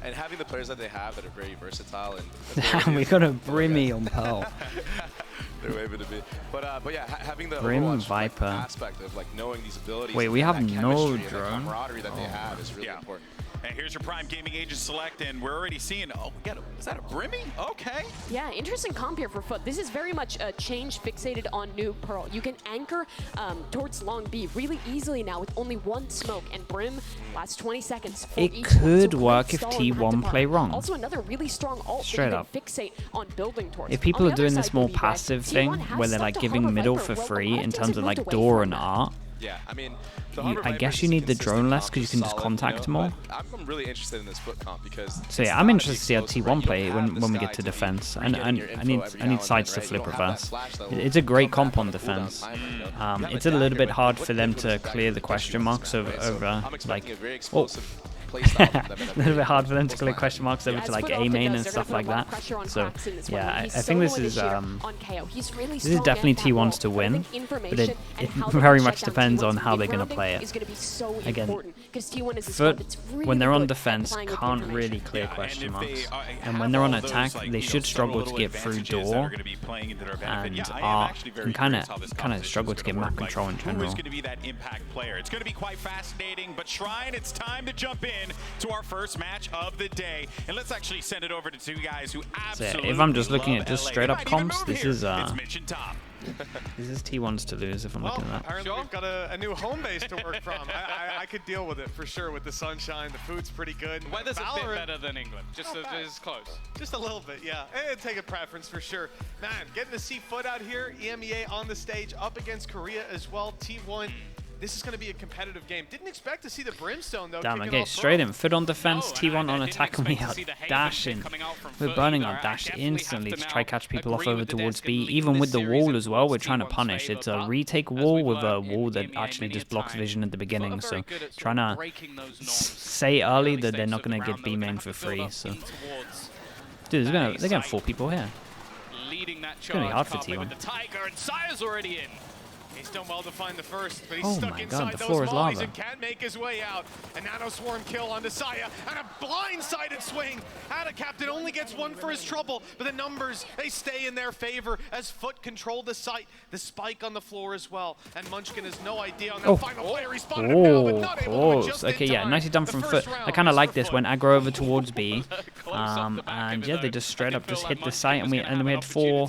and having the players that they have that are very versatile and Damn, we got a Brimmy on Pearl. they're waving to me. But yeah, having the Brim Overwatch, Viper. aspect of like knowing these abilities. Wait, we and have that no chemistry and the drone? camaraderie that they have is really important. And here's your Prime Gaming Agent select, and we're already seeing, oh, we got is that a Brimmy? Okay. Yeah, interesting comp here for FUT. This is very much a change fixated on new Pearl. You can anchor towards long B really easily now with only one smoke, and Brim lasts 20 seconds for It each could one. So work great if stall in the T1 play department. wrong. Also another really strong ult Straight that you up. can fixate on building towards. If people On are the doing other this side, more BB Red, passive T1 thing, has where they're stuck like to giving Hover middle Viper. for Well, a free lot in of teams terms have of moved like away door from and that. art, Yeah, I mean, the I guess you need the drone less because you can just contact more. I'm really interested in this FUT comp because. So yeah, I'm interested to see how T1 play when we get to defense, and I need sides to flip reverse. It's a great comp on defense. It's a little bit hard for them to clear the question marks over like. A little bit hard for them to clear question marks over to like A main and stuff like that. So yeah, I think this is definitely T1's to win, but it very much depends on how they're going to play it. Again, FUT, when they're on defense, can't really clear question marks, and when they're on attack, they should struggle to get through door, and art can kind of struggle to get map control in general. Who's going to be that impact player? It's going to be quite fascinating, but Shrine, it's time to jump in to our first match of the day, and let's actually send it over to two guys who absolutely. So if I'm just looking at just LA. straight up comps, this is It's Mitch and Tom. this is T1's to lose if I'm looking at that. Apparently we've got a new home base to work from. I could deal with it for sure with the sunshine. The food's pretty good. The weather's a bit better than England, just as close. Just a little bit, yeah. It'd take a preference for sure. Man, getting to see FUT out here, EMEA on the stage, up against Korea as well, T1. This is going to be a competitive game. Didn't expect to see the Brimstone, though. Damn, okay, straight in. FUT on defense, T1 on attack, and we are dashing. We're burning our dash instantly to try catch people off over towards B. Even with the wall as well, we're trying to punish. It's a retake wall with a wall that actually just blocks vision at the beginning. So trying to say early that they're not going to get B main for free. So, dude, they're going to 4 people here. It's going to be hard for T1. He's done well to find the first, but he's Oh stuck my inside God, the those floor is mollies lava. and can't make his way out. A nano swarm kill onto Saya, and a blindsided swing. Ada Captain only gets 1 for his trouble, but the numbers, they stay in their favor as FUT control the site. The spike on the floor as well, and Munchkin has no idea on that final player. He spotted him now, but not able to close. adjust Okay, in yeah, time. nicely done The from first FUT. I round kind of is like for this FUT. when aggro over towards B, and yeah, they just straight up just hit the site, and we had 4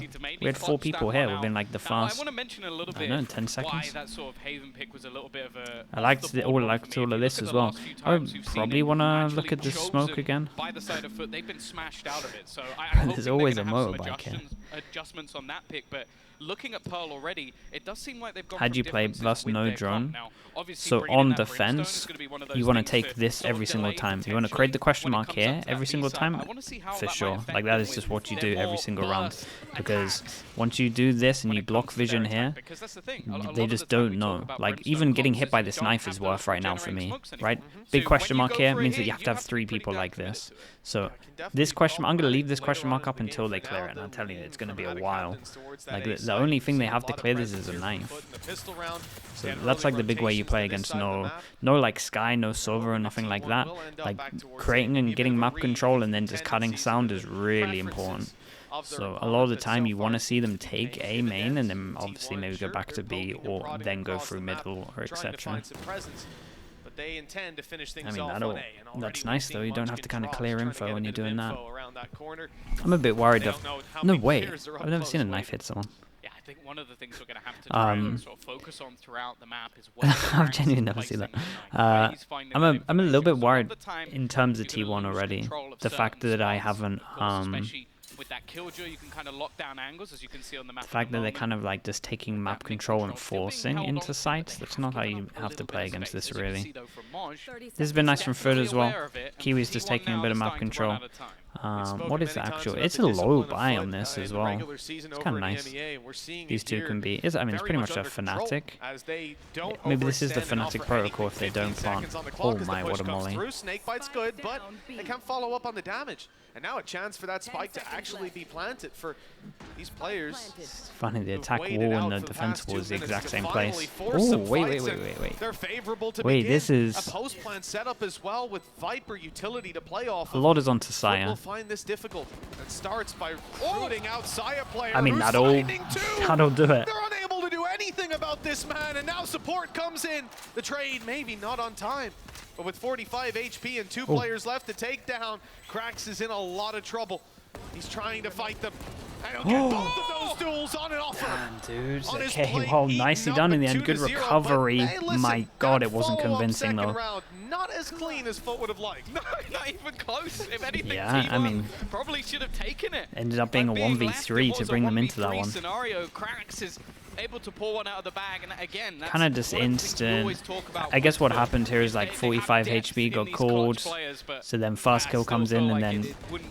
people here within like the I first, want to mention a little I bit don't know, 10 why seconds. that sort of Haven pick was a little bit of a. I liked all of this as well. I would probably want to look at this smoke again. By the side of FUT, they've been smashed out of it. So I'm There's hoping always they're a gonna have some motorbike here. adjustments on that pick, but looking at Pearl already, it does seem like they've gone. Had from you play differences plus with no their drone, comp. Now, obviously so bringing in on that Brimstone defense, is gonna be one of those you want to things take to this sort of every single delay time. You want to create the question when it mark comes here up to every that single B side. time, I wanna see how for that might sure. affect Like that them is just with what you their do every more single round. burst Because attacks once you do this and when you it block comes to their vision attack, here, because that's the thing. A lot they of just the time don't we know. talk about Like Brimstone even getting comps hit is by you this don't knife have is those worth right now for generating me, smokes anymore. right? So Big when question you mark go here for a means that hit, you have to have to be 3 pretty people damn like committed this. to it. So this question, I'm gonna leave this question mark up until they clear it. And I'm telling you, it's gonna be a while. Like the only thing they have to clear this is a knife. So that's like the big way you play against no like Sky, no Silver, or nothing like that. Like creating and getting map control and then just cutting sound is really important. So a lot of the time you want to see them take A main and then obviously maybe go back to B or then go through middle or etc. I mean, that's nice though, you don't have to kind of clear info when you're doing that. I'm a bit worried of... No way, I've never seen a knife hit someone. Yeah, I think one of the things we're going to have to try and sort of focus on throughout the map is what I've genuinely never seen that. I'm a little bit worried in terms of T1 already. The fact that I haven't... with that killjoy, you can kind of lock down angles, as you can see on the map. The fact that they're kind of like just taking map control and forcing into sites, that's not how you have to play against this really. This has been nice from FUT as well. Kiwi's just taking a bit of map control. What is the actual? It's a low buy on this as well. It's kind of nice. These two can be. I mean, it's pretty much a Fnatic. Maybe this is the Fnatic protocol if they don't plant. Oh my, what a molly! Snake bite's good, but they can't follow up on the damage. And now a chance for that spike to actually be planted for these players. It's funny, the attack wall and the defense wall is the exact same place. Oh, wait. They're favorable to wait, this is a post-plant setup as well with Viper utility to play off. A lot is onto Saya. Will find this difficult. It starts by rooting out Saya player. I mean, that'll do it. They're unable to do anything about this man, and now support comes in. The trade maybe not on time. But with 45 HP and 2 players left to take down, Krax is in a lot of trouble. He's trying to fight them. And he'll get both of those duels on and offer. Dude, okay, well, nicely done in the end. Good recovery. My god, it wasn't convincing though. Round, not as clean as FUT would have liked. No, not even close. If anything, yeah, I mean, probably should have taken it. Ended up being a 1v3 to bring them into that one. Scenario, Krax is able to pull one out of the bag, and again, that's kind of just instant. I guess what happened here is like 45 HP got called, so then fast kill comes in, and then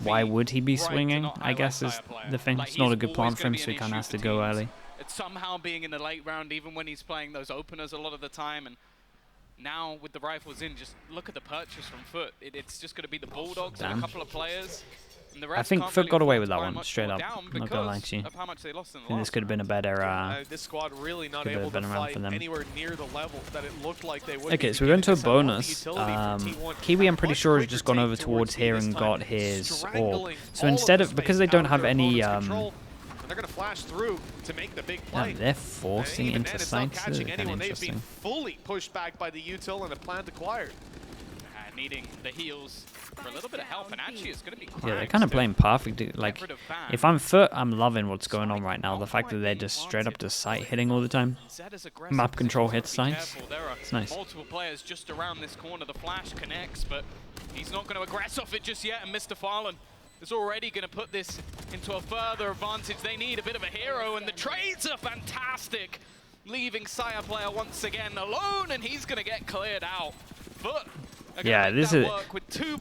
why would he be swinging? I guess is the thing. It's not a good plan for him, so he kind of has to go early. It's somehow being in the late round, even when he's playing those openers a lot of the time, and now with the rifles in, just look at the purchase from FUT. It's just going to be the Bulldogs and a couple of players. I think FUT got away with that one, straight up. I'm not gonna lie to you. I think this could have been a better, this squad really not able to fight anywhere near the level that it looked like they would. Okay, so we're going to a bonus. Kiwi, I'm pretty sure, has just gone over towards here and got his orb. So instead of, because they don't have any, they're going to flash through to make the big play. They're forcing into sights. This is kind of They've been interesting. fully pushed back by the util and a plant acquired. Needing the heals for a little bit of help, and actually it's going to be yeah, they're kind of playing perfect. Like, if I'm FUT, I'm loving what's going on right now. The fact that they're just straight up to sight hitting all the time. Map control hits sights. It's nice. Multiple players just around this corner. The flash connects, but he's not going to aggress off it just yet, and Mr. Farland is already going to put this into a further advantage. They need a bit of a hero, and the trades are fantastic, leaving Saya player once again alone, and he's going to get cleared out. FUT. Yeah, this is.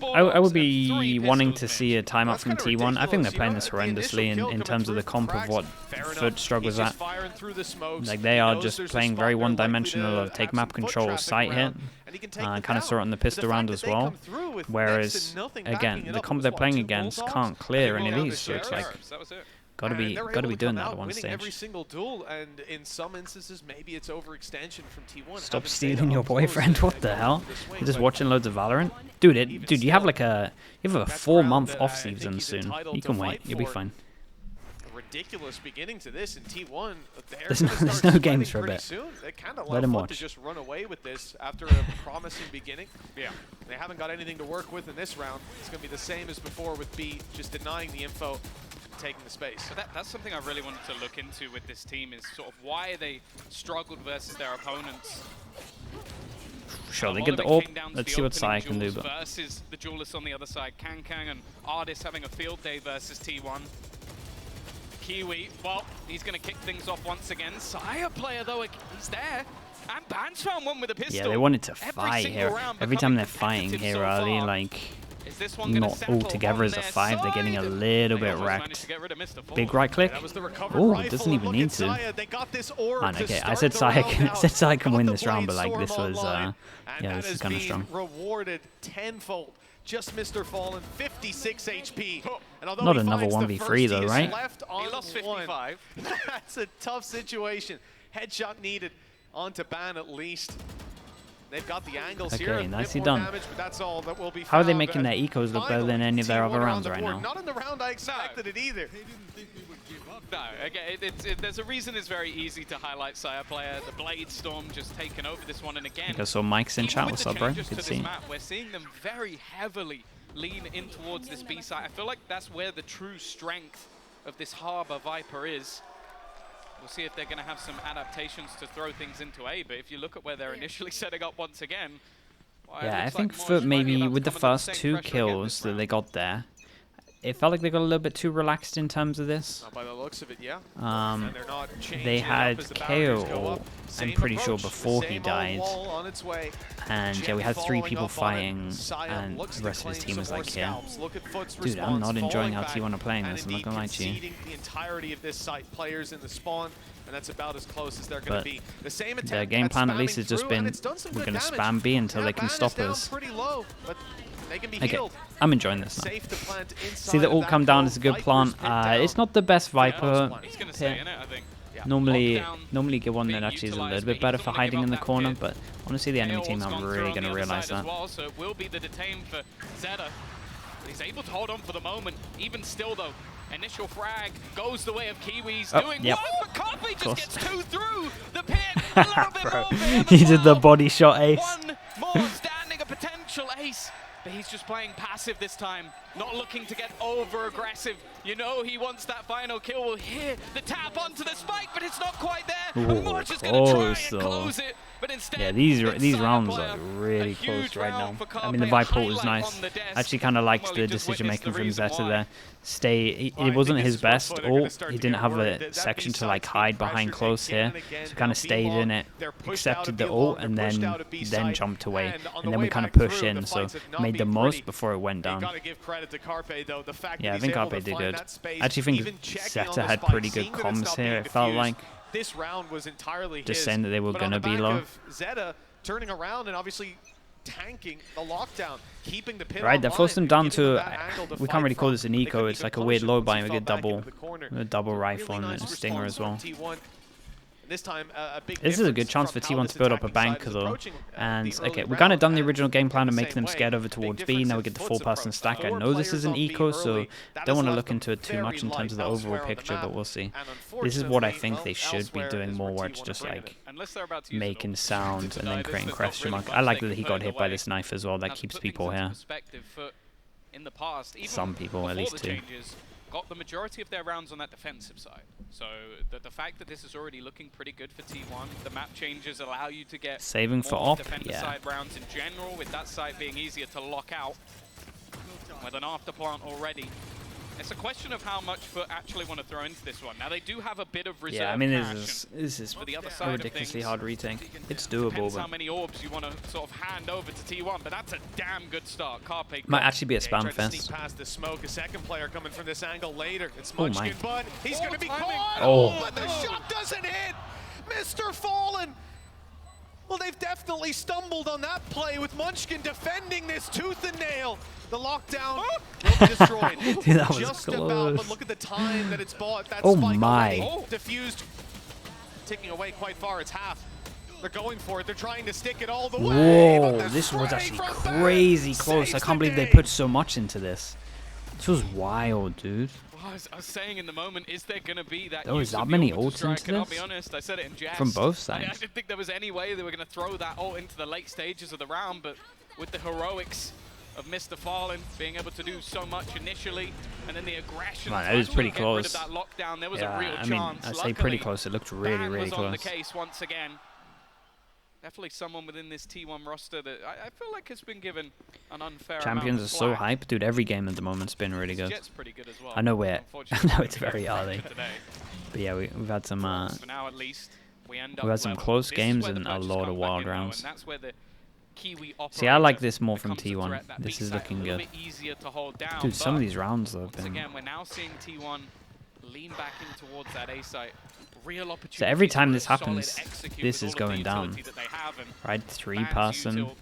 I would be wanting to see a timeout from T1. I think they're playing this horrendously in terms of the comp of what FUT struggles at. Like, they are just playing very one-dimensional of take map control, sight hit. Kind of saw it on the pistol round as well. Whereas, again, the comp they're playing against can't clear any of these, so it's like. Gotta be doing that at one stage. Every single duel, and in some instances, maybe it's overextension from T1. Stop stealing your boyfriend. What the hell? You're just watching loads of Valorant, dude. You have like a 4-month off season soon. You can wait. You'll be fine. Ridiculous beginning to this in T1. There's no games for a bit. They kind of let him watch. To just run away with this after a promising beginning. Yeah, they haven't got anything to work with in this round. It's going to be the same as before with B, just denying the info, taking the space. So that's something I really wanted to look into with this team, is sort of why they struggled versus their opponents. Sure, they get the orb. Let's see what Sai can do. Versus the duelists on the other side, Kang and Artis having a field day versus T1. Kiwi, well, he's going to kick things off once again. Saya player, though, he's there. And Ban's found one with a pistol. Yeah, they wanted to fight here. Every time they're fighting here early, like, not all together as a 5, they're getting a little bit wrecked. Big right click. Oh, doesn't even need to. Man, okay, I said Saya can win this round, but like, this was, yeah, this is kind of strong. Rewarded tenfold. Just Mr. Fallen, 56 HP. Not another 1v3 though, right? He lost 55. That's a tough situation. Headshot needed onto Ban at least. They've got the angles here. Okay, nicely done. Damage, but that's all that will be How are they making their ecos look better than any of their other rounds right now? Not in the round I expected it either. No, okay, there's a reason it's very easy to highlight Saya player. The Blade Storm just taking over this one, and again, I saw Mike's in chat. What's up, bro? Good to see you. We're seeing them very heavily lean in towards this B side. I feel like that's where the true strength of this Harbor Viper is. We'll see if they're going to have some adaptations to throw things into A, but if you look at where they're initially setting up once again, well, yeah, I think FUT maybe with the first 2 kills that they got there, it felt like they got a little bit too relaxed in terms of this. By the looks of it, yeah. Um, They're not they had up as the barriers go KO, up. I'm Same pretty sure, approach, before he same died. wall on its way. And yeah, we had 3 Falling people up on it. fighting, Saya and looks the to rest of his claim team some was more like, yeah. scalps. Look at FUT's Dude, I'm response, not enjoying how falling T1 are playing back, this, I'm and not gonna lie to you. conceding the entirety of this site, players in the spawn, and that's about as close as they're going to be. The same attack, The game plan at least has just been, we're going to spam B until they can stop us. pretty low, but they can be Okay, healed. I'm enjoying this now. Safe to plant See the ult come down is a good plant. It's not the best Viper He's going to here. stay in it, I think. Normally get one that actually is a little bit better for hiding in the corner, but I want to see the enemy team. I'm really going to realize that. Well, so it will be the detain for Zeta. He's able to hold on for the moment. Even still, though, initial frag goes the way of Kiwi's doing yep. well, but Carpe just gets 2 through the pit. A little bit more for him He as did the well. body shot ace. One more standing, a potential ace. But he's just playing passive this time, not looking to get over-aggressive. You know he wants that final kill. We'll hear the tap onto the spike, but it's not quite there. Ooh, March is going to try and close, close it, but instead, Yeah, these inside rounds player, are really a close huge right now. round for I mean, the Carpe, Viper ult was highlight nice. on the desk. I actually kind of liked Well, the he just decision witnessed making the from reason Zeta why. there. It wasn't his best ult. He didn't have a section to like hide behind close here, so kind of stayed in it, accepted the ult, and then jumped away, and then we kind of pushed in, so made the most before it went down. Yeah, I think Carpe did good. I actually think Zeta had pretty good comms here. It felt like this round was entirely just saying that they were going to be low. Zeta turning around and obviously tanking the lockdown, keeping the pit Right, they forced them down to, we fight can't really call from. this an They eco, couldn't it's even like a punish weird him low once buy he with fell a back into double, the corner. rifle Really and nice a stinger response as well. from T1. This time, a big This is a good difference chance for from how T1 this to build up a attacking side bank is though. approaching, And the early okay, we kind of round, done the and original game plan of the making them same scared way. over towards Big B. difference Now in we get the FUT's 4-person approach. stack. I 4 know this is an players on eco, B so early. That don't has want to left look them into it too very much in light terms of the overall elsewhere on the picture, but map. we'll see. And This is what I unfortunately, think well, they should be elsewhere doing is more, where where T1 it's are just bringing like Unless they're about to use making it. sounds and then This, creating there's not question really mark. much I like they that can he put got in hit the by way. this knife as well. That Now, to keeps put people things into here. perspective, FUT in the past, even Some people, at before least the 2. changes, got the majority of their rounds on that defensive side. So the fact that this is already looking pretty good for T1, the map changes allow you to get Saving for more op, defender yeah. side rounds in general, with that side being easier to lock out with an after plant already. It's a question of how much FUT actually want to throw into this one. Now they do have a bit of reserve Yeah, I mean cash, this is but the other a side of ridiculously things, hard retake. It's doable, depends how but many orbs you want to sort of hand over to T1, but that's a damn good start. Carpe might actually be a Tried spam to fest. sneak past the smoke. A second player coming from this angle later. It's Oh Munchkin, my. but he's going to be timing. caught. Oh. But the shot doesn't hit. Mr. Fallen. Well, they've definitely stumbled on that play with Munchkin defending this tooth and nail. The lockdown will be destroyed. Dude, that was Just about, close. but look at the time that it's bought. That Oh spike my. already diffused, ticking away quite far. It's half. They're going for it. They're trying to stick it all the way. but Whoa, the this was spray actually from crazy Ben close. I saves can't the believe they day. put so much into this. This was wild, dude. Well, I was saying in the moment, is there going to be that There was use that of the many orbital ults strike? into And I'll this? be honest, I said it in jest. From both I sides. didn't think there was any way they were going to throw that ult into the late stages of the round, but with the heroics of Mr. Fallen being able to do so much initially, and then the aggression Man, to that was pretty actually get rid of close. that lockdown, there was Yeah, a real I mean, chance. I'd say pretty Luckily, close. It looked really, Ban really was on the close. case once again. Definitely someone within this T1 roster that I feel like has been given an unfair Champions amount are of so slack. hype, dude. Every game at the moment's been really good. Jet's pretty good as well. I know we're, I Unfortunately, know it's very early, today. but yeah, we've had some, For now, at least, we end up we've had some level. close This is games where the and a punches lot come of back wild in, though, rounds. and that's where the Kiwi See, I like operator this more from becomes a T1. threat. That This B is side looking a little good. bit easier to hold down, Dude, some of but these rounds have once been. again, we're now seeing T1 lean back in towards that A site. Real opportunity. So every time this happens, this is going down. Right, Bans 3-person, util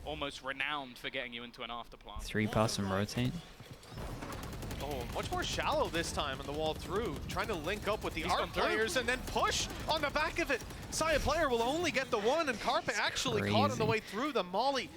almost renowned for getting you into an afterplant. 3-person rotate. Oh, much more shallow this time on the wall through, trying to link up with the He's art gone through. players and then push on the back of it. Saya player will only get the one, and Carpe actually caught on the crazy. way through. The molly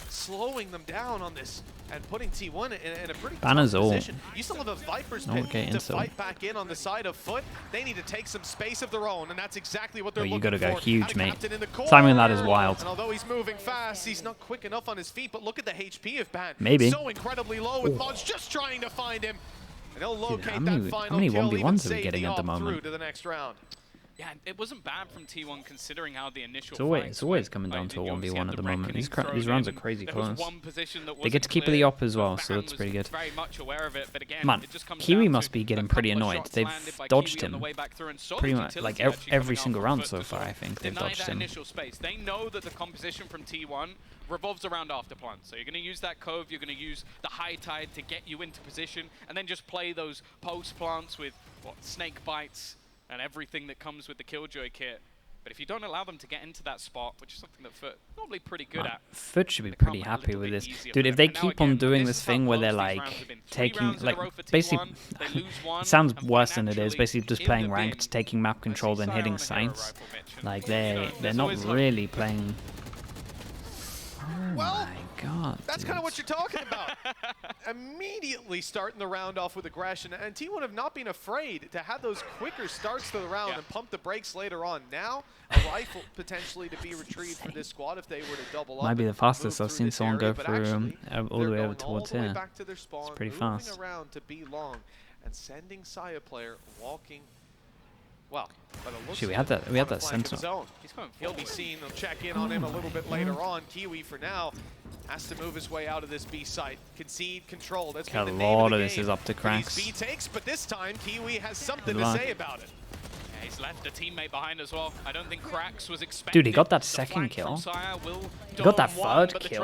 slowing them down on this and putting T1 in a pretty Banner's tough ult. position. You still have a Viper's No, pit okay, to insta. fight back in on the side of FUT. They need to take some space of their own, and that's exactly what they're Oh, you looking gotta go for. huge, Had a mate. captain in the Timing that is corner. wild. And although he's moving fast, he's not quick enough on his feet, but look at the HP of Ban. Maybe. So incredibly low with Mudge just trying to find him. And he'll locate how many- that final how many kill, 1v1s even are we save getting the at the op moment? through to the next round. Yeah, it wasn't bad from T1 considering how the initial It's always coming down to a 1v1 at the moment. These rounds are crazy close. They get to keep the op as well, so that's pretty good. Man, Kiwi must be getting pretty annoyed. They've dodged him pretty much like every single round so far. I think they've dodged him. They know that the composition from T1 revolves around afterplant. So you're going to use that cove, you're going to use the high tide to get you into position, and then just play those post plants with snake bites and everything that comes with the Killjoy kit. But if you don't allow them to get into that spot, which is something that FUT normally pretty good at, FUT should be pretty happy with this. Dude, if they keep on doing this thing where they're like taking, like, basically, it sounds worse than it is, basically just playing ranked, taking map control, then hitting sites. Like, they're not really playing. Oh Well, my god. That's kind of what you're talking about. Immediately starting the round off with aggression, and T1 have not been afraid to have those quicker starts to the round and pump the brakes later on. Now, a rifle potentially to be retrieved for this squad if they were to double up. Might be the fastest I've seen someone go through all the way over towards here. It's pretty fast. Around to be long and sending Saya player walking. Well, Shoot, we had that sentinel. He'll be seen. They'll check in on him a little bit later on. Kiwi for now has to move his way out of this B site. Concede control. That's been the name of the game. A lot of this is up to Cracks. B takes, but this time Kiwi has something to say about it. Yeah, he's left a teammate behind as well. I don't think Cracks was expecting. Dude, he got that second kill. He got that third kill.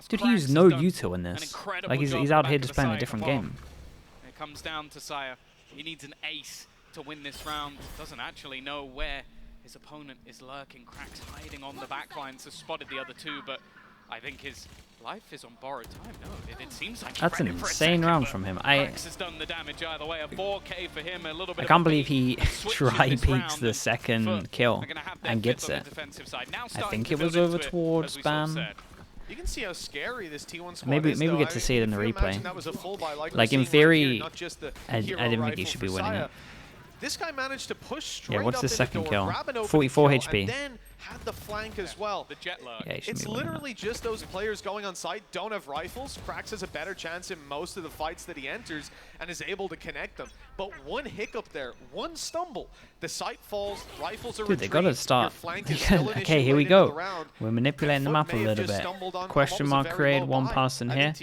Dude, he used no util in this. Like he's out here just playing a different game. It comes down to Saya. He needs an ace to win this round. Doesn't actually know where his opponent is lurking. Cracks hiding on the backline, so spotted the other two, but I think his life is on borrowed time. No, it seems like that's an insane round from him. Cracks has done the damage either way. A 4K for him, a little bit I can't believe he try peeks the second kill and gets it. I think it was over towards Ban. You can see how scary this T1 squad maybe is, we get to see it in the replay. Like in theory, I didn't think he should be winning it. This guy managed to push straight yeah, what's the second kill? 44 HP. And then had the flank as well. The jet lurk. Yeah, it's literally just those players going on site don't have rifles. Cracks has a better chance in most of the fights that he enters and is able to connect them. But one hiccup there, one stumble, the site falls, rifles are Dude, they gotta start. Okay, here we go. We're manipulating the map a little bit. Question mark create, one person here.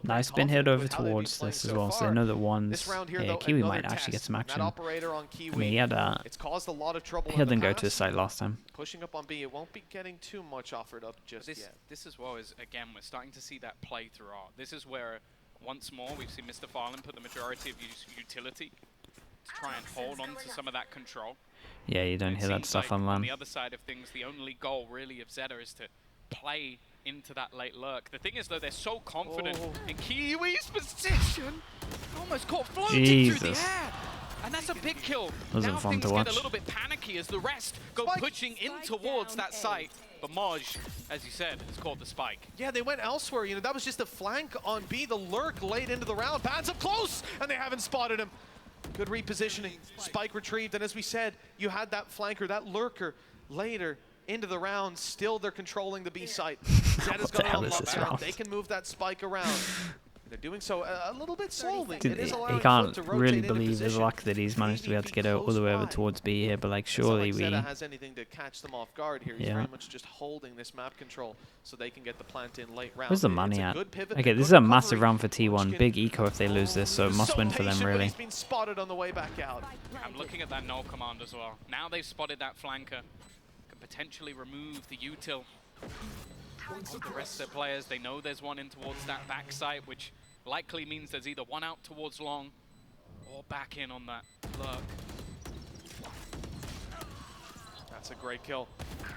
Nice spin hit over towards this as well, so they know that one's. Yeah, Kiwi might actually get some action. I mean, he had he didn't go to the site last time. Pushing up on B, it won't be getting too much offered up just yet. This as well is, again, we're starting to see that play throughout. This is where, once more, we've seen Mr. Farland put the majority of utility to try and hold on to some of that control. Yeah, you don't hear that stuff on LAN. On the other side of things, the only goal really of Zeta is to play into that late lurk. The thing is, though, they're so confident in Kiwi's position. Almost caught floating through the air. And that's a big kill. Wasn't fun to watch. Get a little bit panicky as the rest go pushing in towards that site. But Moj, as you said, has caught the spike. Yeah, they went elsewhere. You know, that was just a flank on B. The lurk late into the round. Ban's up close, and they haven't spotted him. Good repositioning. Spike retrieved, and as we said, you had that flanker, that lurker later into the round. Still, they're controlling the B site. Zeta's going to unlock that. They can move that spike around. They're doing so a little bit slowly. Dude, he can't really believe his luck that he's managed to be able to get out all the way over towards B here, but like surely we. Has anything to catch them off guard here. He's very much just holding this map control so they can get the plant in late round. Where's the money at? Okay, this is a massive round for T1. Big eco if they lose this, so it must win for them really. He's been spotted on the way back out. I'm looking at that null command as well. Now they've spotted that flanker. Can potentially remove the util of the rest of their players. They know there's one in towards that back site, which likely means there's either one out towards long or back in on that lurk. That's a great kill.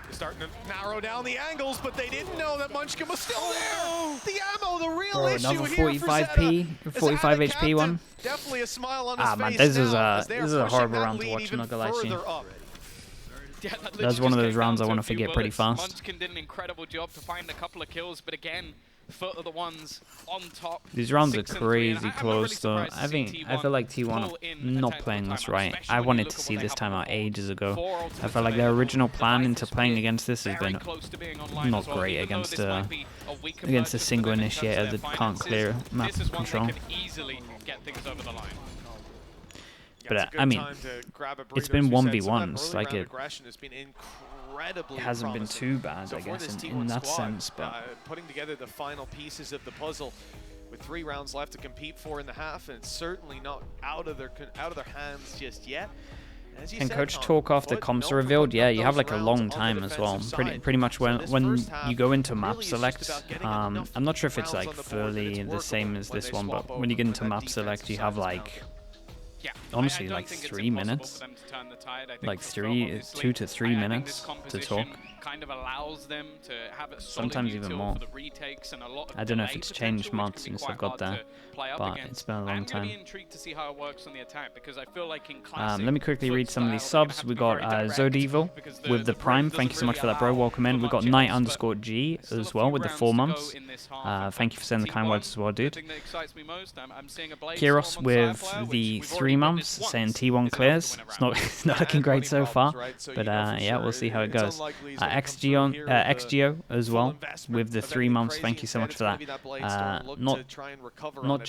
They're starting to narrow down the angles, but they didn't know that Munchkin was still there. The ammo, the real issue another here 45p, 45 HP one. Definitely a smile on his face. Man, this is a horrible round to watch. I'm not gonna lie to you. Yeah, that's one of those rounds I want to forget pretty fast. Munchkin did an incredible job to find a couple of kills, but again, FUT are the ones on top. These rounds are crazy close though. I feel like T1 are not playing this right. I wanted to see this time out ages ago. I felt like their original plan into playing against this has been not great against a single initiator that can't clear map control. But I mean, it's been 1v1s. Like it hasn't been too bad, I guess, in that sense. But putting together the final pieces of the puzzle with 3 rounds left to compete for in the half, and it's certainly not out of their hands just yet. Can Coach talk after comps are revealed? Yeah, you have like a long time as well. Pretty much when you go into map select, I'm not sure if it's like fully the same as this one, but when you get into map select, you have like honestly like 3 minutes, like 2 to 3 minutes to talk. Kind of allows them to have a sometimes even more. For the retakes and a lot of I don't know if it's changed much since I've got there, but it's been a long time. I'm going to be intrigued to see how it works on the attack, because I feel like in classic let me quickly read some of these subs. We got Zodevil with the Prime. Thank you so much for that, bro. Welcome in. We got Knight_G as well with the 4 months. Thank you for saying the kind words as well, dude. Kiros with the 3 months, saying T1 clears. It's not looking great so far, but yeah, we'll see how it goes. XGO as well with the 3 months. Thank you so much for that. Not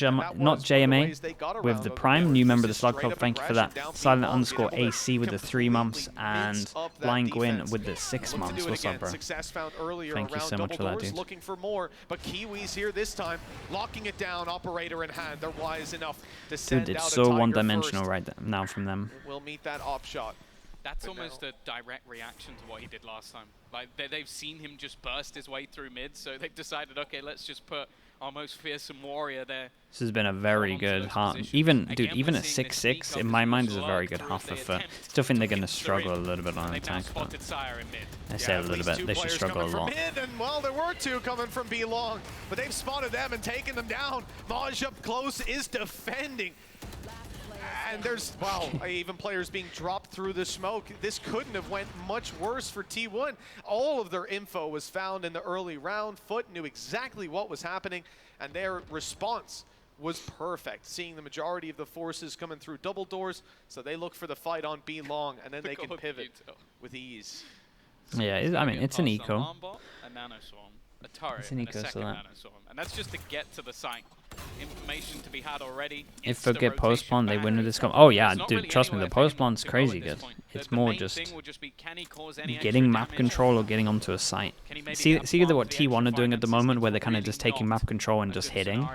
JMA with the Prime, new member of the Slug Club. Thank you for that. Silent_AC with the 3 months, and Blind Gwyn with the 6 months. What's up, bro? Thank you so much for that, dude. Looking for more, but Kiwis here this time, locking it down, operator in hand. They're wise enough to send dude, it's out so a one-dimensional right now from them. We'll meet that op shot. That's almost a direct reaction to what he did last time. Like they've seen him just burst his way through mid, so they've decided, okay, let's just put our most fearsome warrior there. This has been a very good half. Even a 6-6 in my mind is a very good half for FUT. Still think they're going to struggle a little bit on attack, but I say a little bit. They should struggle a lot. Well, there were 2 coming from B long, but they've spotted them and taken them down. Maj up close is defending. And there's, wow, even players being dropped through the smoke. This couldn't have went much worse for T1. All of their info was found in the early round. FUT knew exactly what was happening, and their response was perfect. Seeing the majority of the forces coming through double doors, so they look for the fight on B long, and then they can pivot with ease. Yeah, I mean, it's an eco. A turret, it's an eco, so that. And that's just to get to the site. Information to be had already. If FUT get post-spawn, they win with this comp. Oh yeah, dude, trust me, the post-spawn's crazy good. It's more just getting map control or getting onto a site. See what T1 are doing at the moment, where they're kind of just taking map control and just hitting.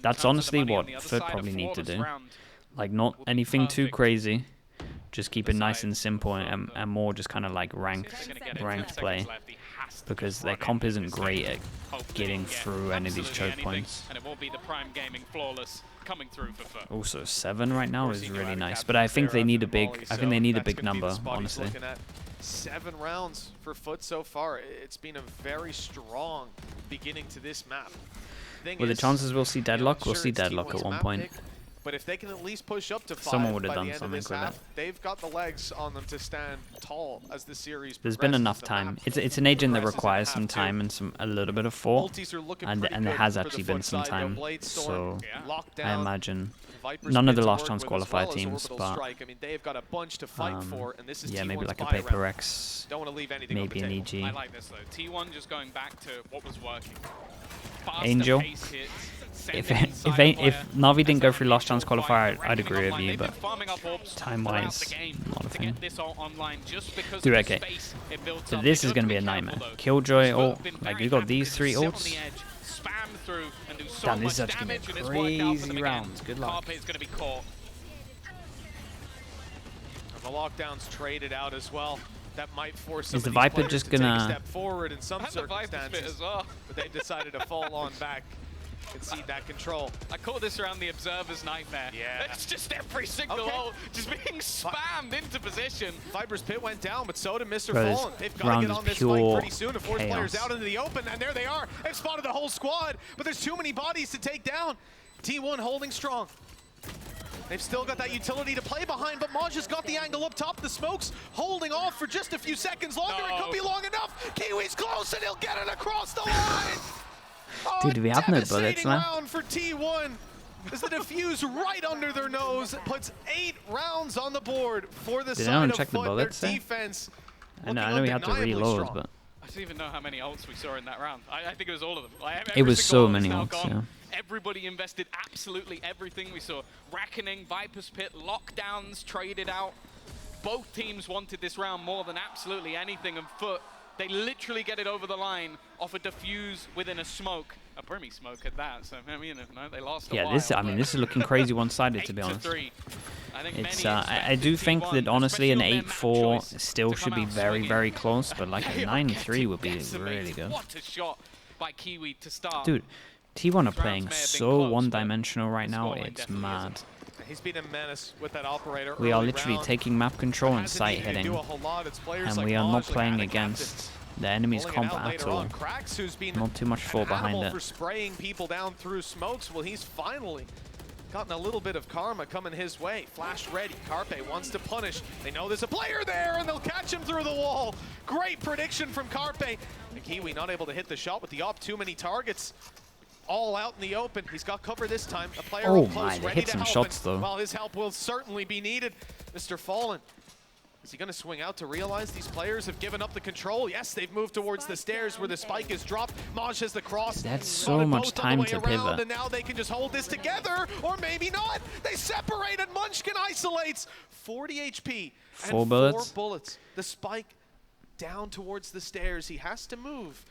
That's honestly what FUT probably need to do. Like, not anything too crazy. Just keep it nice and simple, and more just kind of like ranked play. Because their comp isn't great at getting through any of these choke points. And it will be the Prime Gaming flawless coming through for FUT. Also 7 right now is really nice, but I think they need a big number, honestly. 7 rounds for FUT so far. It's been a very strong beginning to this map. With the chances we'll see deadlock, we'll see deadlock at one point. But if they can at least push up to 5 someone would have by done the end something of this with half, that. they've got the legs on them to stand tall as the series There's been enough time. It's an agent that requires some time and a little bit of thought, and there has actually been some time. So I imagine none of the last chance qualifier teams, but yeah, maybe like a Paper X, maybe an EG. I like this though. T1 just going back to what was working. Angel. If Na'Vi didn't go through last chance qualifier, I'd agree with you, but time-wise, not a thing. Dude, okay. So this is going to be a nightmare. Killjoy ult, like you got these 3 ults. Damn, this is actually going to be a crazy round. Good luck. The lockdown's traded out as well. That might force is the Viper just gonna step forward in some circumstances, but they decided to fall on back. Concede that control. I call this around the Observer's nightmare. Yeah. It's just every single ult just being spammed into position. Viper's pit went down, but so did Mr. Fallen. They've got to get on this fight pretty soon to force players out into the open, and there they are. They've spotted the whole squad, but there's too many bodies to take down. T1 holding strong. They've still got that utility to play behind, but Maj has got the angle up top. The smoke's holding off for just a few seconds longer. It could be long enough. Kiwi's close, and he'll get it across the line. Dude, we have no bullets, man. Round for T1 as the defuse right under their nose puts 8 rounds on the board for the side of FUT. Their defense. I know we had to reload, but I don't even know how many ults we saw in that round. I think it was all of them. It was so many ults, yeah. Everybody invested absolutely everything. We saw Reckoning, Viper's Pit, lockdowns traded out. Both teams wanted this round more than absolutely anything, and FUT, they literally get it over the line off a defuse within a smoke. A Brimmy smoke at that, so I mean, no, they lost a while, this is looking crazy one-sided, to be honest. It's I do think that honestly an 8-4 still should be very, very close, but like a 9-3 would be really good. What a shot by Kiwi to start. Dude, T1 are playing so one-dimensional right now, it's mad. He's been a menace with that operator. We are literally taking map control and sight hitting, and we are not playing against the enemy's comp at all. Not too much fall behind it. For spraying people down through smokes. Well, he's finally gotten a little bit of karma coming his way. Flash ready. Carpe wants to punish. They know there's a player there, and they'll catch him through the wall. Great prediction from Carpe. And Kiwi not able to hit the shot with the op. Too many targets. All out in the open. He's got cover this time. A player up close, ready hit to some help. shots though. While his help will certainly be needed. Mr. Fallen. Is he going to swing out to realize these players have given up the control? Yes, they've moved towards the stairs where the spike is dropped. Maj has the cross. That's so much time to pivot. And now they can just hold this together, or maybe not. They separated. Munchkin isolates. 40 HP. Four bullets. 4 bullets. The spike down towards the stairs. He has to move.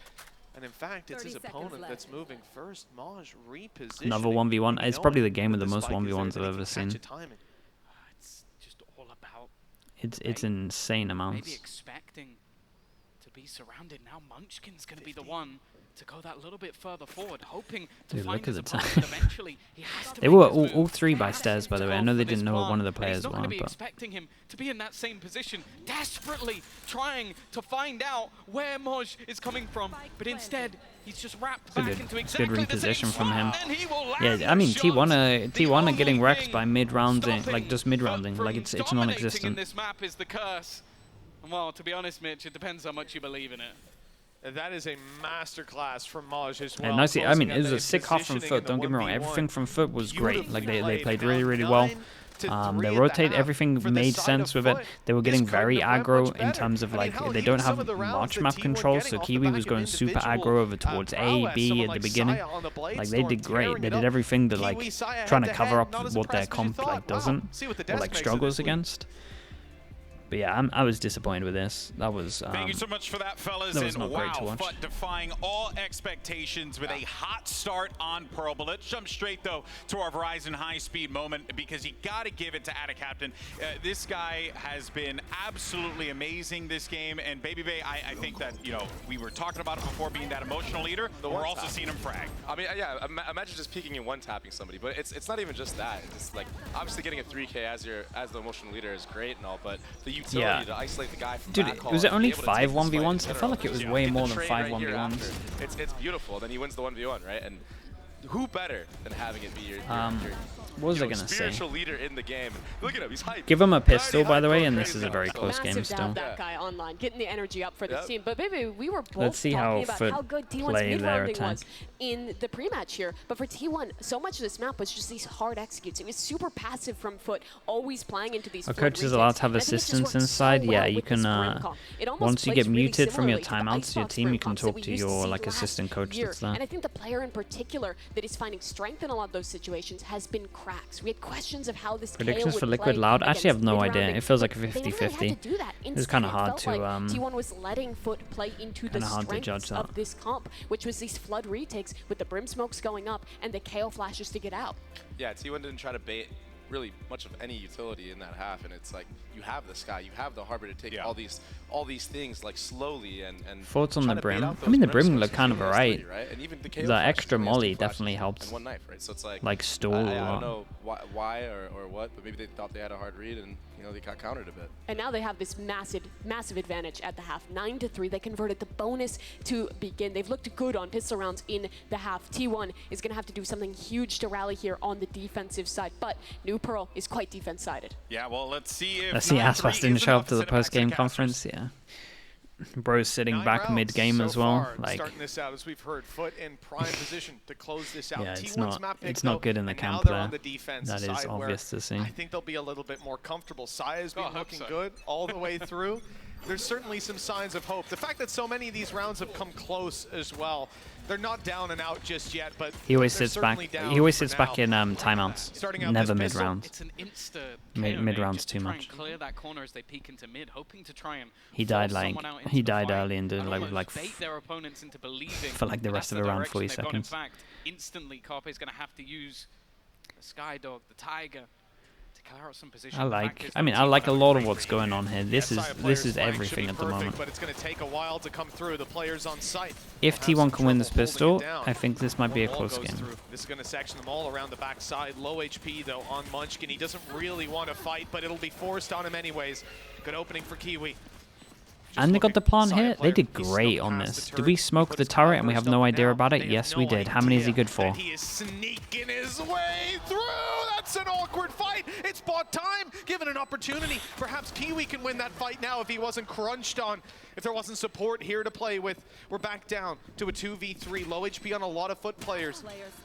And in fact, it's his opponent that's moving first. Maj repositioning. Another 1v1. It's probably the game with the most 1v1s I've ever seen. It's just all about. It's insane amounts. Maybe expecting to be surrounded. Now Munchkin's going to be the one to go that little bit further forward, hoping to Dude, find look at his the time. opponent eventually. He has to They make were this all move. three by Has stairs, by the to way. I go know they for didn't this know what one, one of the but he's players not were, going to be but expecting him to be in that same position, desperately trying to find out where Moj is coming from, but instead he's just wrapped back into exactly good the same reposition from him. spot, and he will land Yeah, I mean the T1 are getting only wrecked thing by mid-rounds, like stopping just mid-rounding, from like it's dominating non-existent. in this map is the curse. And well, to be honest, Mitch, it depends how much you believe in it. That is a masterclass from Maj as well. And nicely, I mean, it was a sick half from FUT. Don't get me wrong, everything from FUT was great. Like they played really, really well. They rotate, everything made sense with it. They were getting very aggro in terms of like they don't have much map control, so Kiwi was going super aggro over towards A, B at the beginning. Like they did great. They did everything that like trying to cover up what their comp like doesn't or like struggles against. But yeah, I was disappointed with this. That was thank you so much for that, fellas. That was and not great to wow, watch. FUT defying all expectations with a hot start on Pearl. But let's jump straight though to our Verizon high-speed moment, because you got to give it to Ada Captain. This guy has been absolutely amazing this game, and Baby Bay, I think that we were talking about it before being that emotional leader. But we're also seeing him frag. I mean, yeah, imagine just peeking and one-tapping somebody, but it's not even just that. It's like obviously getting a 3K as the emotional leader is great and all, but the utility to isolate the guy from dude, backhaul was it and only be able to 5 take this fight in 1v1s? I general. felt like it was way In the more than trade 5 right here 1v1s. after, it's beautiful. Then he wins the 1v1, right? And who better than having it be your What was I gonna say? spiritual leader in the game? Look at him, he's hyped. Give him a pistol, Already by the way, hyped and for this is a very close game Massive still. doubt that guy online, getting the energy up for this Yep. team. But maybe we were both Let's see how talking about FUT how good T1's play their mid-rounding attack. was in the pre-match here. But for T1, so much of this map was just these hard executes. It was super passive from FUT, always playing into these. Our coach is allowed to have assistants inside. Yeah, you can. Once you get muted from your timeouts, your team, you can talk to your like assistant coach that's there. And I think the player in particular that is finding strength in a lot of those situations has been Cracks. We had questions of how this Predictions for Liquid Loud? I actually have no idea. It feels like a 50-50. It's kind of hard to T1 was letting FUT play into the strengths of this comp, which was these flood retakes with the brim smokes going up and the KO flashes to get out. Yeah, T1 didn't try to bait really much of any utility in that half, and it's like you have the Sky, you have the Harbor to take all these things like slowly and thoughts on the try to bait brim. out I mean, the those brim smokes looked as kind of alright. right? And even the KO The flashes extra only has molly 2 flashes definitely helped. and 1 knife, right? So it's Like stall a I lot. don't know why or what, but maybe they thought they had a hard read and they got countered a bit. And now they have this massive advantage at the half. 9-3. They converted the bonus to begin. They've looked good on pistol rounds in the half. T1 is going to have to do something huge to rally here on the defensive side. But New Pearl is quite defense-sided. Yeah, well, let's see if Aspas didn't show up to the post-game conference. Yeah. Bro's sitting back mid-game as well. Like, starting this out, as we've heard, FUT in prime position to close this out. yeah, T1's it's not good in the camp there. That is obvious to see. I think they'll be a little bit more comfortable. Saya's been looking good all the way through. There's certainly some signs of hope. The fact that so many of these rounds have come close as well They're not down and out just yet, but he always they're sits back. certainly down He always for sits back now. in timeouts. Starting out Never this mid pistol. rounds. It's an insta Mid rounds just too to try much. and clear that corner as they peek into mid, hoping to try and He died force like someone out into he the died fight early and did and like almost like bait their opponents into believing for like the rest of that's the round, direction 40 they've gone. seconds. In fact, instantly Carpe's going to have to use the Skydog, the Tiger, to clear out some position. I mean, I like a lot of what's going on here. This is everything at the moment. But it's going to take a while to come through. The players on site. If T1 can win this pistol, I think this might be a close game. This is going to section them all around the backside. Low HP though on Munchkin. He doesn't really want to fight, but it'll be forced on him anyways. Good opening for Kiwi. And they got the plant here. They did great on this. Did we smoke the turret and we have no idea about it? Yes, we did. How many is he good for? He is sneaking his way through. That's an awkward fight. It's bought time, given an opportunity. Perhaps Kiwi can win that fight now if he wasn't crunched on. If there wasn't support here to play with. We're back down to a 2v3. Low HP on a lot of FUT players.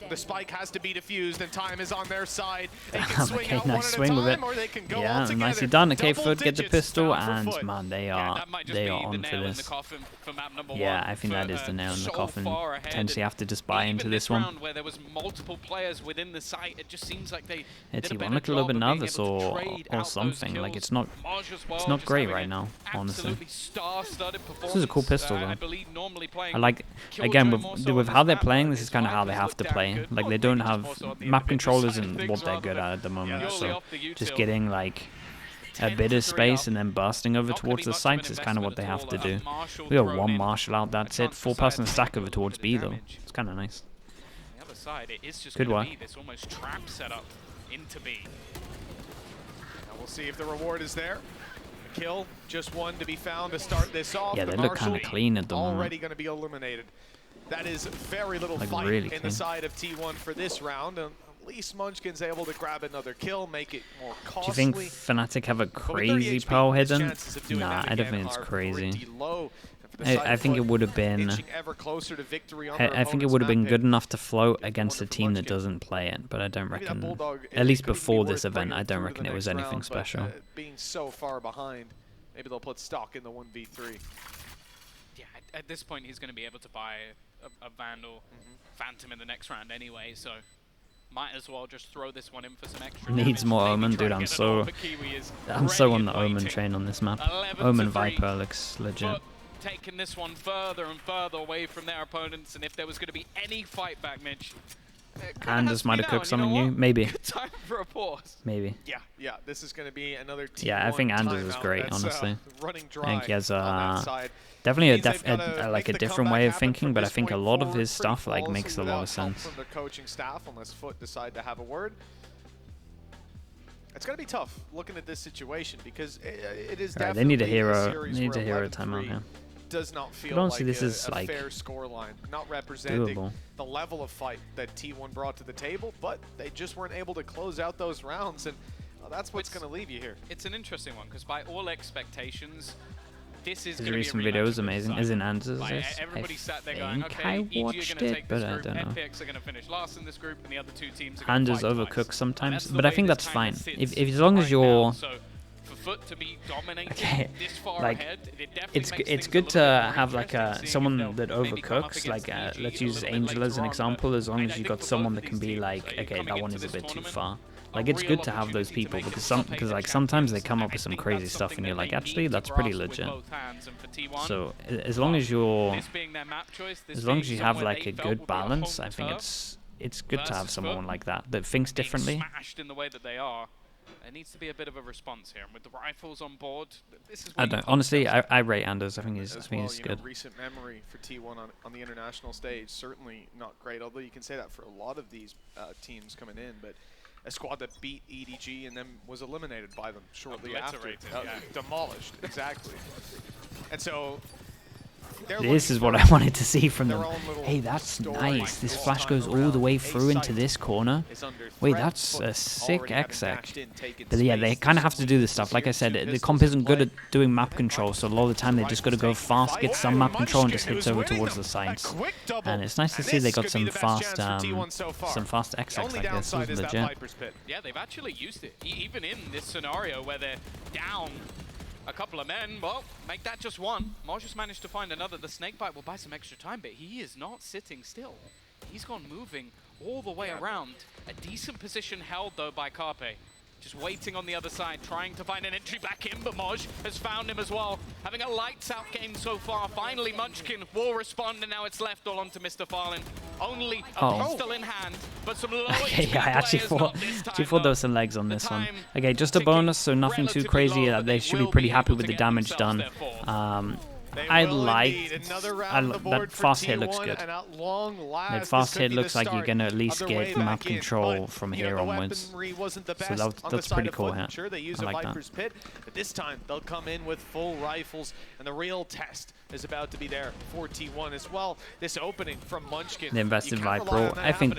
The spike has to be defused and time is on their side. They can swing Okay, out nice one at a swing with time, it. or they can go all Yeah, together. nicely done. Okay, Double FUT get the digits pistol, down for and FUT. man, they Yeah, are that might just be the on for nail in the this. coffin for map number Yeah, one. I think that is the nail in the So coffin. far ahead, Potentially have to just buy even into this one. round where there was multiple players within the site, it just seems like they Yeah, did a T1 better look a little job bit of being nervous able to or trade out those something. Like kills. it's not Maj as well, it's not just great having right an now, honestly. absolutely star-studded This is a cool performance. pistol I though. believe normally playing I like, again, with how they're playing, this is kind of how they have to play. Like they don't have map control isn't what they're good at the moment. So just getting like a bit of space and then bursting over towards the sites is kind of what they have to do. We got one Marshall out, that's it. 4-person stack over towards B though. It's kind of nice. The other side, it is just Good going work. to be this almost trap setup into B. Now we'll see if the reward is there. A kill, just one to be found to start this off. Yeah, The they look kind of Marshal clean at the already moment. going to be eliminated. That is very little Like, fight really in the clean. side of T1 for this round. And at least Munchkin's able to grab another kill, make it more Do costly. you think Fnatic have a But with 30 crazy HP, pearl his hidden? chances of doing Nah, that I don't again think it's are crazy. pretty low. And for the side I of think it FUT, would have been. inching ever closer to victory on I their think it opponent's would have been map good pick. enough to float Get the against a wonder for team that Munchkin. doesn't play it, but I don't Maybe that reckon. Bulldog, At least it could be before this worth event, bringing I don't through to reckon the it was next anything round, but, special. being so far behind, maybe they'll put stock in the 1v3. Yeah, at this point, he's going to be able to buy a Vandal Phantom in the next round anyway, so might as well just throw this one in for some extra Needs damage, more maybe Omen, try dude. to get it all, but Kiwi is I'm so ready on and the Omen waiting. train on this map. 11 Omen to 3. Viper looks legit. But taking this one further and further away from their opponents, and if there was going to be any fight back, Mitch, Anders might have cooked something new. new. Maybe. Good time for a pause. Maybe. Yeah, this is going to be another T1 Yeah, I think Anders is timeout great, that's, honestly. Running dry I think he has on that side. definitely Means they've gotta like make a the different comeback way of happen thinking, from but I this think a point lot of forward his stuff like pretty makes a lot of without help sense. from the coaching staff, unless FUT decide to have a word. It's going to be tough looking at this situation because it is Alright, they need a definitely hero. series They need where a hero 11-3 timeout here. does not feel honestly, like this is, a like, fair scoreline, not representing doable. the level of fight that T1 brought to the table, but they just weren't able to close out those rounds, and that's what's going to leave you here. It's an interesting one because by all expectations, this is His going to be a recent rematch video is of amazing. this As side. in Anders' Like, this? everybody I sat there going, think okay, I EG are watched going to it, take but this I group, don't know. FPX are going to finish last in this group, and the other two teams are going to Anders fight overcooks twice. sometimes, That's the but I way think this that's kinda fine. sits If as long as right you're now. So for FUT to be dominating Okay, this far like, ahead, it definitely makes it's things good a to little bit more have like interesting, seeing if someone they'll that maybe come up overcooks. against Like EG let's a use little bit Angel as later an on, example. but As long I as you think got for someone both that of can these be teams, like, like, okay, coming that one into is a this bit too tournament, far. a Like it's real good to have those opportunity to people make a because top eight because of like the sometimes they Champions. come up I with some think crazy that's stuff something and you're that like, they actually need to that's pretty grasp with legit. both hands, and for T1, So as long as you're this being their map choice, this as long being as you have somewhere like they a felt good would be a balance, home I think turf it's good to have versus someone FUT like that that thinks being differently. smashed in the way that they are. There needs to be a bit of a response here, and with the rifles on board, this is I where you don't pop honestly. yourself. I rate Anders. I think he's As well, you know, good. recent memory for T1 on the international stage, certainly not great, although you can say that for a lot of these teams coming in, but a squad that beat EDG and then was eliminated by them shortly after. Obliterated, yeah. Demolished, exactly. And so they're This looking is what for I wanted to see from their them. own little Hey, that's story nice. This this flash time goes all the way around. through into A this corner. is under Wait, threat. that's FUT a sick already having exec. dashed in, taken But yeah, they space. kind of have to do this This stuff. Like I year, said, two the pistols comp in isn't good play. at doing map control, so a lot of the time they just got to go fast, get some map control, and just hits over towards the sides. And it's nice to see they got some fast execs like this. This is legit. Yeah, they've actually used it. Even in this scenario where they're down a couple of men. Well, make that just one. Moj just managed to find another. The snakebite will buy some extra time, but he is not sitting still. He's gone moving all the way around. A decent position held, though, by Carpe. Just waiting on the other side, trying to find an entry back in, but Moj has found him as well. Having a lights-out game so far. Finally, Munchkin will respond, and now it's left all onto Mr. Fallen. Only a pistol in hand, but some low Okay, I actually thought there was some legs on this one. Okay, just a bonus, so nothing too crazy. They should be pretty happy with the damage done. I like that fast hit looks good. That fast hit looks like you're gonna at least get map control from here onwards. So that's pretty cool. Yeah, I like that. But this time they'll come in with full rifles, and the real test is about to be there for T1 as well. This opening from Munchkin. They invested Viper. I mean,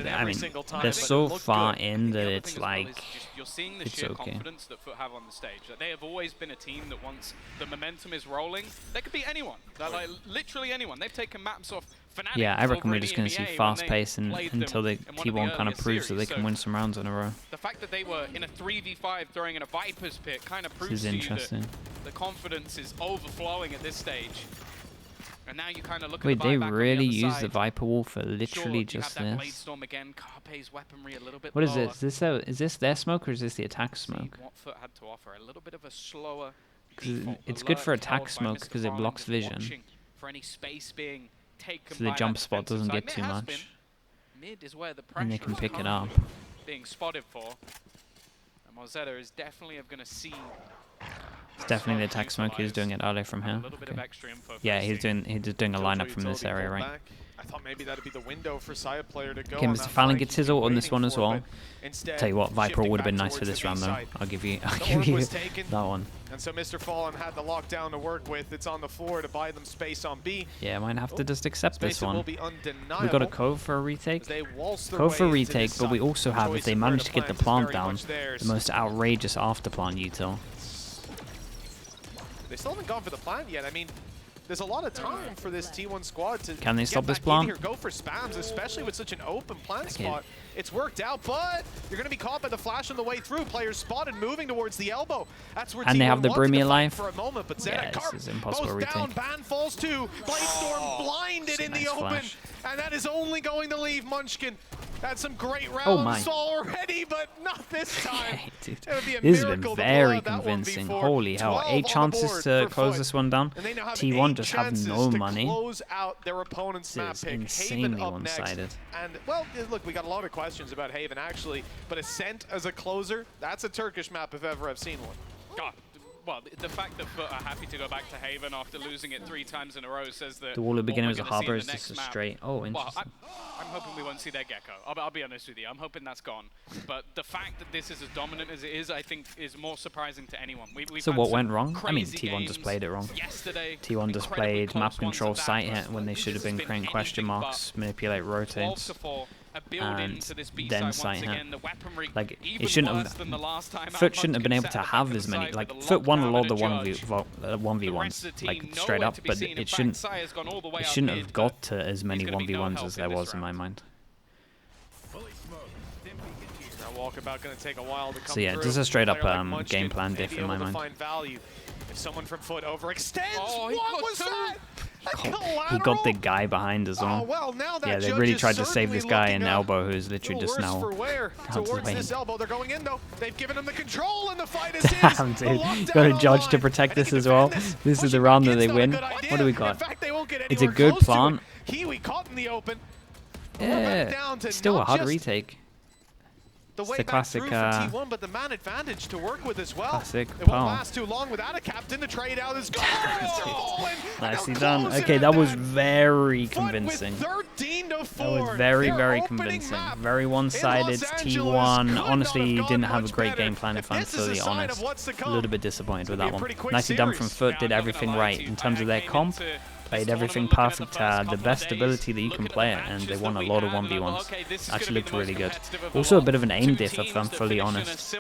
they're so far in that it's like you're seeing the sheer confidence that FUT have on the stage. That they have always been a team that once the momentum is rolling, they could be anyone. Like literally anyone. They've taken maps off Fnatic. Yeah, I reckon we're just going to see fast pace until the T1 kind of proves that they can win some rounds in a row. The fact that they were in a 3v5 throwing in a Viper's pit kind of proves to you that the confidence is overflowing at this stage. And now you kind of look at they really use the Viper Wall for literally just this? Again, Carpe's weaponry a little bit what is this? Is this their smoke or is this the attack smoke? What FUT had to offer, a little bit of a slower it's good for attack smoke because it blocks vision. For any space being taken so the jump spot doesn't get too much. Mid is where the and they can pick it up. Being spotted for. And Mozetta is definitely going to see. It's definitely the attack smoke. He's doing it early from here. Okay. Yeah, he's doing a lineup from this area, right? I thought maybe that'd be the window for Saya player to go. Okay, Mr. Fallon gets his ult on this one as well. Tell you what, Viper would have been nice for this round though. I'll give you that one. And so Mr. Fallen had the lockdown to work with. It's on the floor to buy them space on B. Yeah, might have to just accept this one. We got a cove for a retake. Cove for a retake, but we also have, if they manage to get the plant down, the most outrageous after plant util. They still haven't gone for the plant yet. I mean, there's a lot of time for this T1 squad to Can they stop this plant? Here, go for spams, especially with such an open plant spot. It's worked out, but you're going to be caught by the flash on the way through. Players spotted moving towards the elbow. That's where and T1 they have the Brumi alive. For a moment, but yeah, this is impossible goes down, ban falls too. Bladestorm blinded in the open, and that is only going to leave Munchkin. That's some great rounds already, but not this time. Dude, this has been very convincing. Holy hell. 8 chances to close this one down. T1 just have no money. Close out their opponent's map pick. Insanely one-sided. And, well, look, we got a lot of questions about Haven, actually, but Ascent as a closer, that's a Turkish map if ever I've seen one. God. Well, the fact that FUT are happy to go back to Haven after losing it 3 times in a row says that the wall at the beginning was a harbor, is just a straight. Oh, interesting. Well, I'm hoping we won't see their Gecko. I'll be honest with you. I'm hoping that's gone. But the fact that this is as dominant as it is, I think, is more surprising to anyone. So what went wrong? I mean, T1 just played it wrong. T1 just played map control sight hit when they should have been creating question marks, manipulate rotates. And then sight hit. Like, it shouldn't have. FUT shouldn't have been able to have as many. Like, FUT won a lot of the 1v1s, like straight up, but it shouldn't have got to as many 1v1s as there was in my mind. So yeah, just a straight up game plan diff in my mind. If someone from FUT overextends, what was that? He got the guy behind as well. Yeah, they really tried to save this guy in elbow, who's literally just now towards this elbow. They're going in though. They've given him the control, and the fight is damn, dude. Got a judge to protect this as well. This is the round that they win. What do we got? It's a good plant. Kiwi caught in the open. Yeah, still a hard retake. It's the classic T1, but the man advantage to work with as well. Classic it won't last too long without a captain. The trade out is gone. Nicely done. Okay, that was very convincing. 13 to 4. That was very convincing. Very one-sided. T1 honestly didn't have a great game plan, if I'm fully honest. A little bit disappointed with that one. Nicely done from FUT. Did everything right in terms of their comp. Played everything perfect, the best ability that you can play it, and they won a lot of 1v1s. Actually looked really good. Also a bit of an aim diff, if I'm fully honest.